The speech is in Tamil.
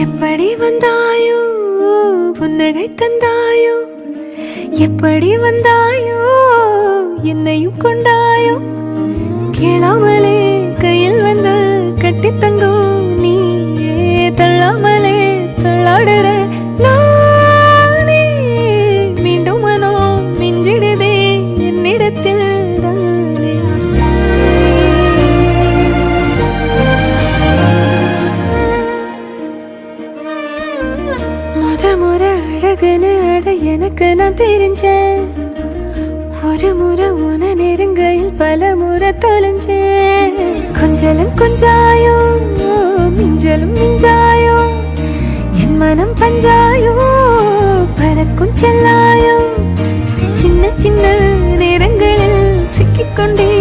எப்படி வந்தாயோ புன்னகை தந்தாயோ எப்படி வந்தாயோ என்னையும் கொண்டாயோ கேளாமலே கையில் வந்து கட்டி தங்கோ நீ தள்ளாமலே தள்ளாடுற நானே மீண்டும் மனோ மிஞ்சிடுதே என்னிடத்தில் முறை அழகுன்னு அட எனக்கு நான் தெரிஞ்சேன் ஒரு முறை உன நெருங்கையில் பல முறை தொலைஞ்சேன் கொஞ்சலும் கொஞ்சாயோ மிஞ்சலும் மிஞ்சாயோ என் மனம் பஞ்சாயோ பறக்கும் செல்லாயோ சின்ன சின்ன நேரங்களில் சிக்கிக்கொண்டே